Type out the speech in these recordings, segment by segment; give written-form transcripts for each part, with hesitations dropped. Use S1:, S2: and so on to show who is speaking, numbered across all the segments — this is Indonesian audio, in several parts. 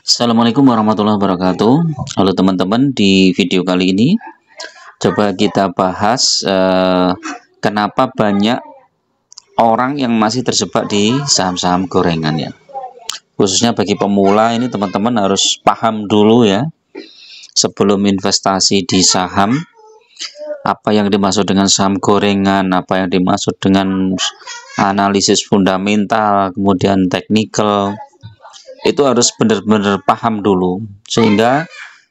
S1: Assalamualaikum warahmatullahi wabarakatuh. Halo teman-teman, di video kali ini coba kita bahas kenapa banyak orang yang masih terjebak di saham-saham gorengan ya. Khususnya bagi pemula ini teman-teman harus paham dulu ya sebelum investasi di saham, apa yang dimaksud dengan saham gorengan, apa yang dimaksud dengan analisis fundamental, kemudian teknikal. Itu harus benar-benar paham dulu, sehingga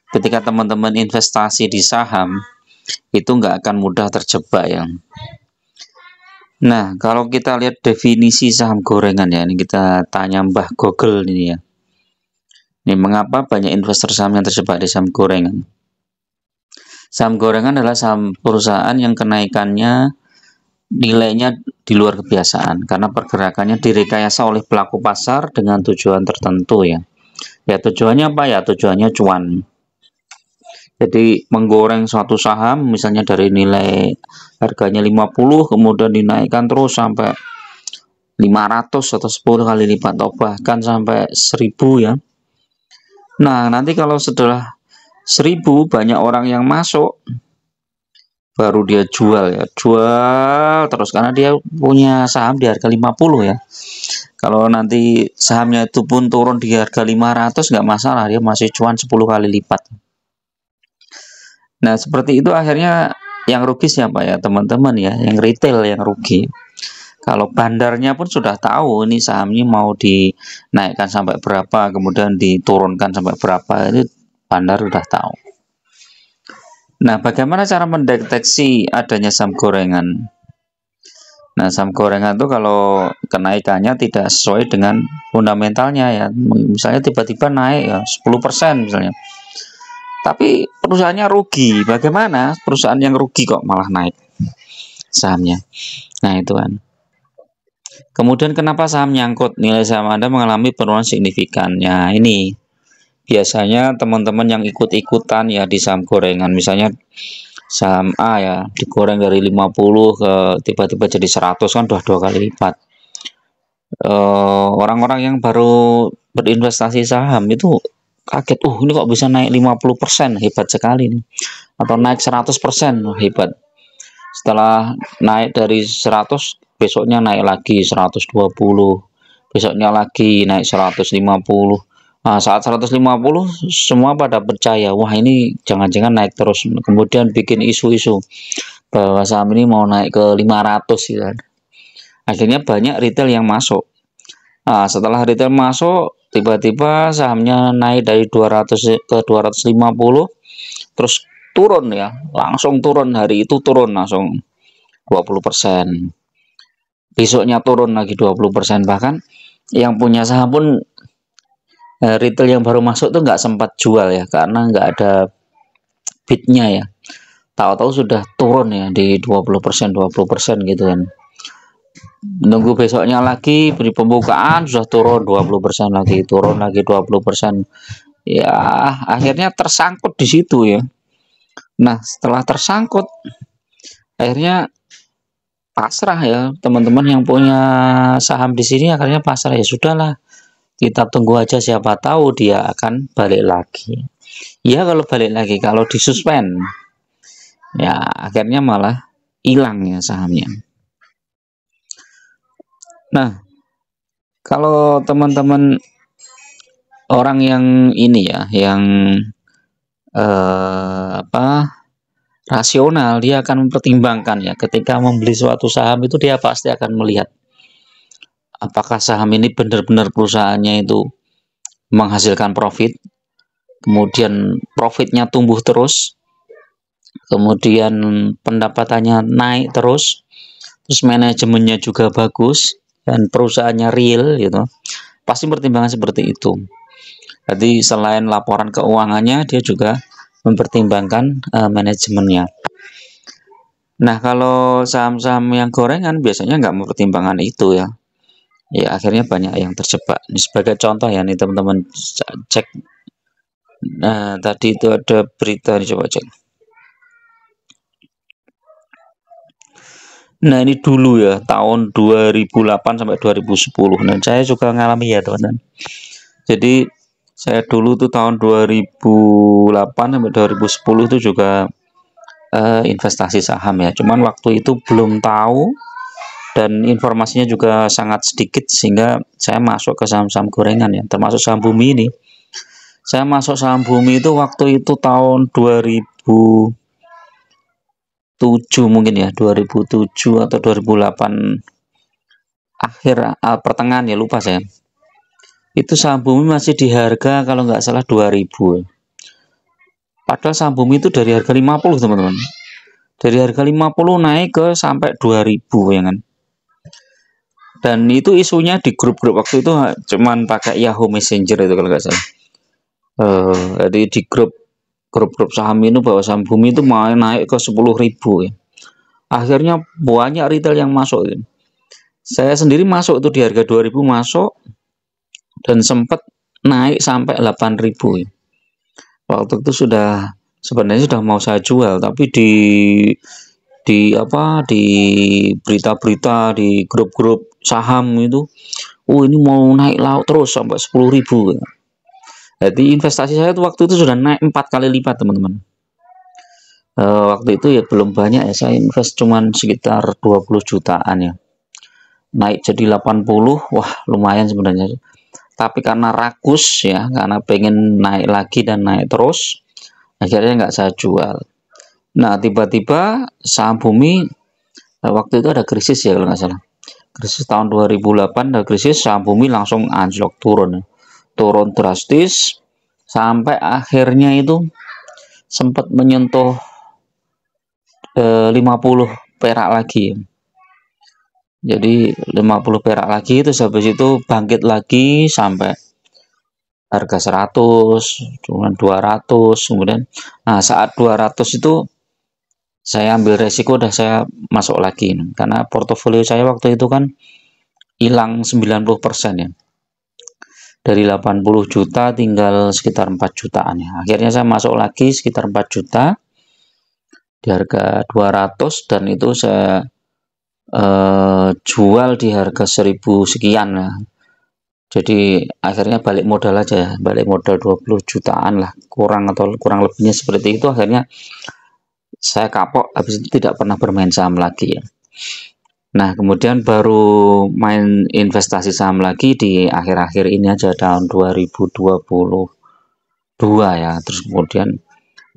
S1: ketika teman-teman investasi di saham itu nggak akan mudah terjebak ya. Nah, kalau kita lihat definisi saham gorengan ya, ini kita tanya Mbah Google ini ya. Ini mengapa banyak investor saham yang terjebak di saham gorengan? Saham gorengan adalah saham perusahaan yang kenaikannya nilainya di luar kebiasaan karena pergerakannya direkayasa oleh pelaku pasar dengan tujuan tertentu ya. Ya tujuannya apa ya? Tujuannya cuan. Jadi menggoreng suatu saham misalnya dari nilai harganya 50 kemudian dinaikkan terus sampai 500 atau 10 kali lipat atau bahkan sampai 1000 ya. Nah, nanti kalau setelah 1000 banyak orang yang masuk baru dia jual ya, jual terus karena dia punya saham di harga 50 ya. Kalau nanti sahamnya itu pun turun di harga 500 nggak masalah, dia masih cuan 10 kali lipat. Nah, seperti itu akhirnya yang rugi siapa ya, teman-teman ya, yang retail yang rugi. Kalau bandarnya pun sudah tahu ini sahamnya mau dinaikkan sampai berapa, kemudian diturunkan sampai berapa, itu bandar sudah tahu. Nah, bagaimana cara mendeteksi adanya saham gorengan? Nah, saham gorengan itu kalau kenaikannya tidak sesuai dengan fundamentalnya ya. Misalnya tiba-tiba naik ya 10% misalnya. Tapi perusahaannya rugi. Bagaimana perusahaan yang rugi kok malah naik sahamnya? Nah, itu kan. Kemudian kenapa saham nyangkut? Nilai saham Anda mengalami penurunan signifikan. Ya, ini biasanya teman-teman yang ikut-ikutan ya di saham gorengan, misalnya saham A ya digoreng dari 50 ke tiba-tiba jadi 100 kan udah 2 kali lipat. Orang-orang yang baru berinvestasi saham itu kaget, ini kok bisa naik 50%, hebat sekali nih. Atau naik 100%, hebat. Setelah naik dari 100, besoknya naik lagi 120, besoknya lagi naik 150. Nah, saat 150 semua pada percaya, wah ini jangan-jangan naik terus. Kemudian bikin isu-isu bahwa saham ini mau naik ke 500 ya. Akhirnya banyak retail yang masuk. Nah, setelah retail masuk, tiba-tiba sahamnya naik dari 200 ke 250, terus turun ya, langsung turun, hari itu turun langsung 20%. Besoknya turun lagi 20%, bahkan yang punya saham pun retail yang baru masuk tuh nggak sempat jual ya, karena nggak ada bidnya ya. Tahu-tahu sudah turun ya di 20% gitu kan. Menunggu besoknya lagi beri pembukaan sudah turun 20% lagi, turun lagi 20%. Ya, akhirnya tersangkut di situ ya. Nah, setelah tersangkut akhirnya pasrah ya, teman-teman yang punya saham di sini akhirnya pasrah, ya sudahlah. Kita tunggu aja, siapa tahu dia akan balik lagi. Ya kalau balik lagi, kalau disuspend ya akhirnya malah hilang ya sahamnya. Nah, kalau teman-teman orang yang ini ya, yang rasional, dia akan mempertimbangkan ya, ketika membeli suatu saham itu dia pasti akan melihat apakah saham ini benar-benar perusahaannya itu menghasilkan profit, kemudian profitnya tumbuh terus, kemudian pendapatannya naik terus manajemennya juga bagus, dan perusahaannya real gitu. Pasti pertimbangan seperti itu. Jadi selain laporan keuangannya, dia juga mempertimbangkan manajemennya. Nah, kalau saham-saham yang gorengan biasanya nggak mempertimbangkan itu ya. Ya akhirnya banyak yang terjebak. Ini sebagai contoh ya nih teman-teman, cek. Nah, tadi itu ada berita, coba cek. Nah, ini dulu ya, tahun 2008 sampai 2010. Nah, saya juga ngalami ya teman-teman. Jadi Saya dulu tuh tahun 2008 sampai 2010 itu juga investasi saham ya. Cuman waktu itu belum tahu dan informasinya juga sangat sedikit sehingga saya masuk ke saham-saham gorengan ya, termasuk saham bumi ini. Saya masuk saham bumi itu waktu itu tahun 2007 mungkin ya, 2007 atau 2008 akhir, pertengahan ya, lupa saya. Itu saham bumi masih di harga kalau nggak salah 2000. Padahal saham bumi itu dari harga 50 teman-teman. Dari harga 50 naik ke sampai 2000 ya kan. Dan itu isunya di grup-grup waktu itu cuman pakai Yahoo Messenger itu kalau nggak salah. Jadi di grup saham itu bahwa saham bumi itu mau naik ke 10.000 ya. Akhirnya banyak retail yang masuk ya. Saya sendiri masuk itu di harga 2000 masuk dan sempat naik sampai 8.000 ya. Waktu itu sebenarnya sudah mau saya jual, tapi di berita-berita di grup-grup saham itu, ini mau naik laut terus sampai 10.000. Jadi investasi saya waktu itu sudah naik 4 kali lipat teman-teman. Waktu itu ya belum banyak ya, saya invest cuman sekitar 20 jutaan ya, naik jadi 80. Wah lumayan sebenarnya, tapi karena rakus ya, karena pengen naik lagi dan naik terus, akhirnya nggak saya jual. Nah tiba-tiba saham bumi waktu itu ada krisis ya kalau nggak salah, krisis tahun 2008 ada krisis, saham bumi langsung anjlok turun drastis sampai akhirnya itu sempat menyentuh 50 perak lagi. Jadi 50 perak lagi, itu habis itu bangkit lagi sampai harga 100, kemudian 200, kemudian nah saat 200 itu saya ambil resiko, udah saya masuk lagi karena portofolio saya waktu itu kan hilang 90% ya. Dari 80 juta tinggal sekitar 4 jutaan ya. Akhirnya saya masuk lagi sekitar 4 juta di harga 200 dan itu saya jual di harga 1000 sekian ya. Jadi akhirnya balik modal aja ya, balik modal 20 jutaan lah, kurang lebihnya seperti itu. Akhirnya saya kapok, habis itu tidak pernah bermain saham lagi ya. Nah kemudian baru main investasi saham lagi di akhir-akhir ini aja, tahun 2022 ya. Terus kemudian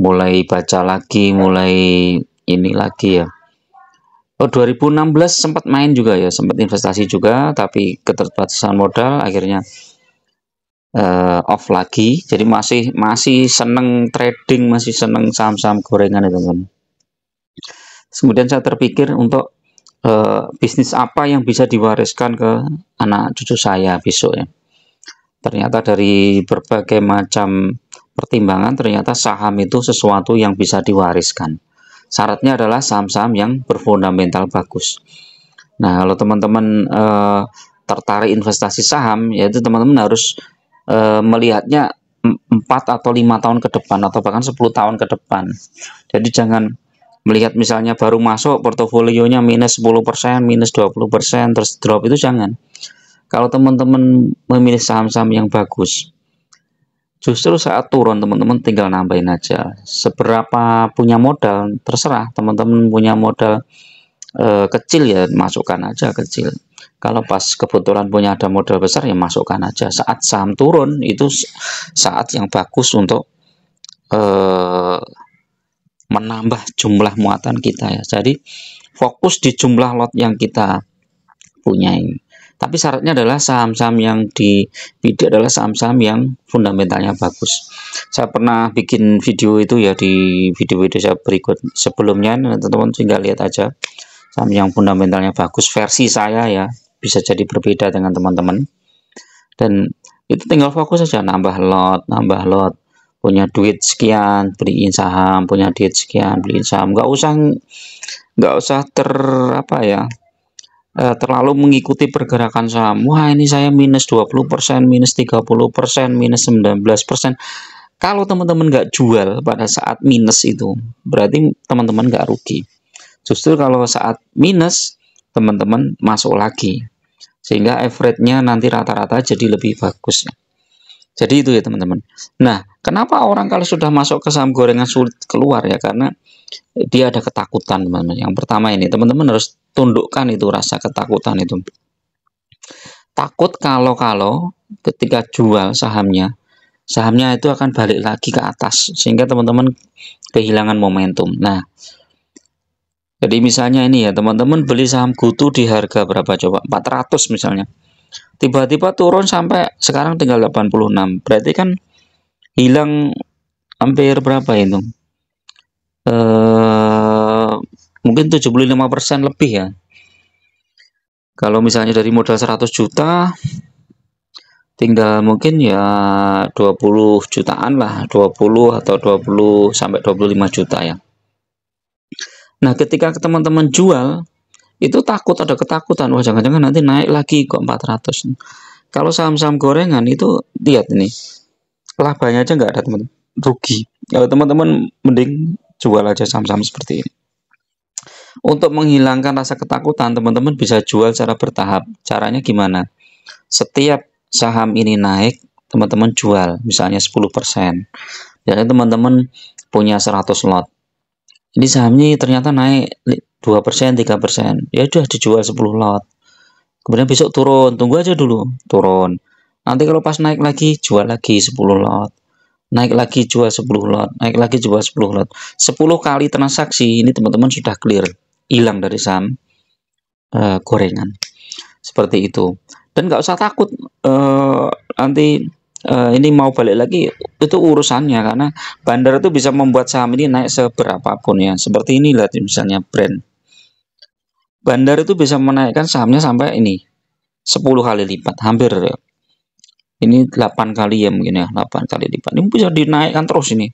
S1: mulai baca lagi, mulai ini lagi ya. 2016 sempat main juga ya, sempat investasi juga, tapi keterbatasan modal akhirnya off lagi. Jadi masih seneng trading, masih seneng saham-saham gorengan itu teman. Kemudian saya terpikir untuk bisnis apa yang bisa diwariskan ke anak cucu saya besok ya. Ternyata dari berbagai macam pertimbangan, ternyata saham itu sesuatu yang bisa diwariskan. Syaratnya adalah saham-saham yang berfundamental bagus. Nah, kalau teman-teman tertarik investasi saham, yaitu teman-teman harus melihatnya 4 atau 5 tahun ke depan, atau bahkan 10 tahun ke depan. Jadi jangan melihat misalnya baru masuk portofolionya minus 10%, minus 20%, terus drop, itu jangan. Kalau teman-teman memilih saham-saham yang bagus, justru saat turun teman-teman tinggal nambahin aja. Seberapa punya modal terserah, teman-teman punya modal kecil ya masukkan aja kecil. Kalau pas kebetulan punya ada modal besar ya masukkan aja. Saat saham turun itu saat yang bagus untuk menambah jumlah muatan kita ya. Jadi fokus di jumlah lot yang kita punya ini. Tapi syaratnya adalah saham-saham yang dibidik adalah saham-saham yang fundamentalnya bagus. Saya pernah bikin video itu ya, di video-video saya berikut sebelumnya, teman-teman tinggal lihat aja saham yang fundamentalnya bagus versi saya ya, bisa jadi berbeda dengan teman-teman. Dan itu tinggal fokus saja, nambah lot, punya duit sekian beliin saham, punya duit sekian beliin saham. Nggak usah terlalu mengikuti pergerakan saham. Wah ini saya minus 20%, minus 30%, minus 19%. Kalau teman-teman nggak jual pada saat minus itu, berarti teman-teman nggak rugi. Justru kalau saat minus, teman-teman masuk lagi, sehingga average-nya nanti rata-rata jadi lebih bagus. Jadi itu ya teman-teman. Nah, kenapa orang kalau sudah masuk ke saham gorengan sulit keluar ya? Karena dia ada ketakutan teman-teman. Yang pertama ini teman-teman harus tundukkan itu rasa ketakutan itu. Takut kalau ketika jual sahamnya itu akan balik lagi ke atas sehingga teman-teman kehilangan momentum. Nah, jadi misalnya ini ya teman-teman beli saham GoTo di harga berapa coba? 400 misalnya. Tiba-tiba turun sampai sekarang tinggal 86. Berarti kan hilang hampir berapa itu? Mungkin 75% lebih ya. Kalau misalnya dari modal 100 juta tinggal mungkin ya 20 jutaan lah, 20 atau 20 sampai 25 juta ya. Nah, ketika teman-teman jual itu takut, ada ketakutan, wah jangan-jangan nanti naik lagi kok 400. Kalau saham-saham gorengan itu lihat ini, labanya aja nggak ada teman-teman, rugi. Kalau teman-teman mending jual aja saham-saham seperti ini. Untuk menghilangkan rasa ketakutan, teman-teman bisa jual secara bertahap. Caranya gimana? Setiap saham ini naik, teman-teman jual, misalnya 10%. Jadi teman-teman punya 100 lot. Ini sahamnya ternyata naik 2%, 3%. Ya udah dijual 10 lot. Kemudian besok turun, tunggu aja dulu, turun. Nanti kalau pas naik lagi, jual lagi 10 lot. Naik lagi jual 10 lot, naik lagi jual 10 lot. 10 kali transaksi ini teman-teman sudah clear, hilang dari saham gorengan. Seperti itu. Dan nggak usah takut nanti ini mau balik lagi, itu urusannya, karena bandar itu bisa membuat saham ini naik seberapapun ya. Seperti ini lihat misalnya brand. Bandar itu bisa menaikkan sahamnya sampai ini 10 kali lipat, hampir ya. Ini 8 kali ya mungkin ya, 8 kali lipat. Ini bisa dinaikkan terus ini.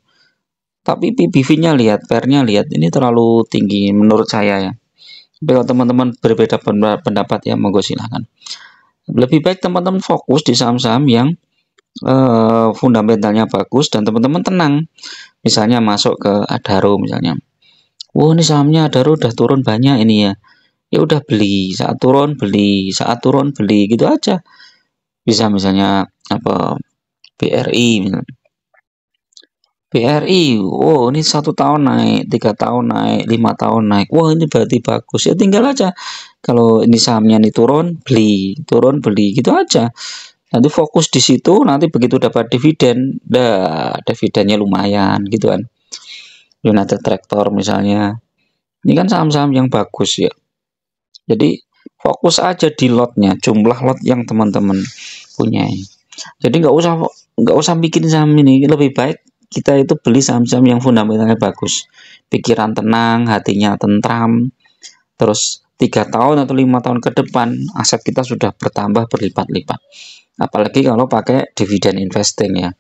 S1: Tapi PBV-nya lihat, PER-nya lihat, ini terlalu tinggi menurut saya ya. Tapi kalau teman-teman berbeda pendapat ya, monggo silahkan. Lebih baik teman-teman fokus di saham-saham yang fundamentalnya bagus dan teman-teman tenang. Misalnya masuk ke Adaro misalnya. Wah, ini sahamnya Adaro udah turun banyak ini ya. Ya udah beli, saat turun beli, saat turun beli, gitu aja. Bisa misalnya apa BRI misalnya. BRI, wow ini 1 tahun naik, 3 tahun naik, 5 tahun naik, wah ini berarti bagus ya, tinggal aja kalau ini sahamnya nih turun beli gitu aja. Nanti fokus di situ, nanti begitu dapat dividen, dividennya lumayan gitu kan. United Tractor misalnya, ini kan saham-saham yang bagus ya. Jadi fokus aja di lotnya, jumlah lot yang teman-teman punya. Jadi nggak usah bikin saham ini, lebih baik kita itu beli saham-saham yang fundamentalnya bagus, pikiran tenang, hatinya tentram, terus 3 tahun atau 5 tahun ke depan aset kita sudah bertambah berlipat-lipat. Apalagi kalau pakai dividen investing ya.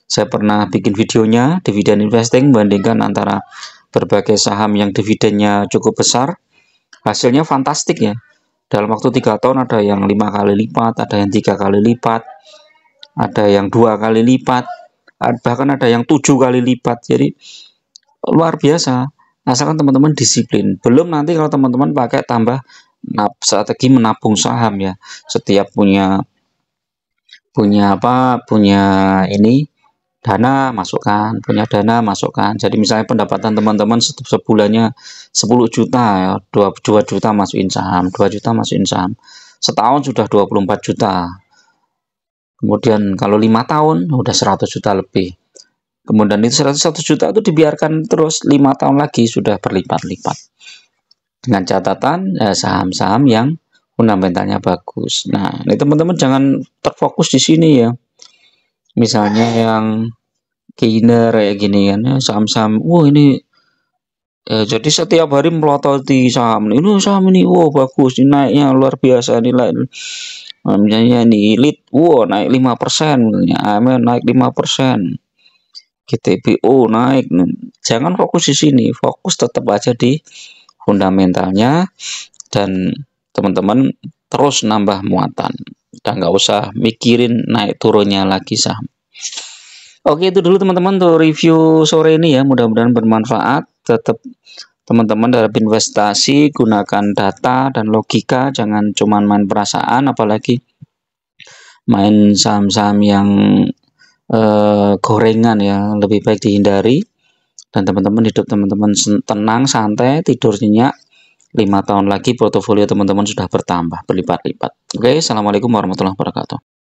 S1: Saya pernah bikin videonya dividen investing, bandingkan antara berbagai saham yang dividennya cukup besar, hasilnya fantastik ya. Dalam waktu 3 tahun ada yang 5 kali lipat, ada yang 3 kali lipat, ada yang 2 kali lipat, bahkan ada yang 7 kali lipat. Jadi luar biasa, asalkan teman-teman disiplin. Belum nanti kalau teman-teman pakai tambah strategi menabung saham ya, setiap punya ini dana masukkan, punya dana masukkan. Jadi misalnya pendapatan teman-teman sebulannya 10 juta ya, 2 juta masukin saham, 2 juta masukin saham. Setahun sudah 24 juta. Kemudian kalau 5 tahun udah 100 juta lebih. Kemudian itu 100 juta itu dibiarkan terus 5 tahun lagi sudah berlipat-lipat. Dengan catatan saham-saham yang fundamentalnya bagus. Nah, ini teman-teman jangan terfokus di sini ya. Misalnya yang gainer kayak gini kan, saham-saham, wah ini jadi setiap hari melototi saham ini saham ini, wah bagus, ini naiknya luar biasa nilai. Misalnya ini elite, wah naik 5%, AMN naik 5%, GTBO naik. Jangan fokus di sini, fokus tetap aja di fundamentalnya dan teman-teman terus nambah muatan. Udah nggak usah mikirin naik turunnya lagi saham. Oke, itu dulu teman-teman untuk review sore ini ya, mudah-mudahan bermanfaat. Tetap teman-teman dalam investasi gunakan data dan logika, jangan cuma main perasaan, apalagi main saham-saham yang gorengan ya, lebih baik dihindari, dan teman-teman hidup teman-teman tenang, santai, tidur nyenyak. 5 tahun lagi portofolio teman-teman sudah bertambah berlipat-lipat. Oke, assalamualaikum warahmatullahi wabarakatuh.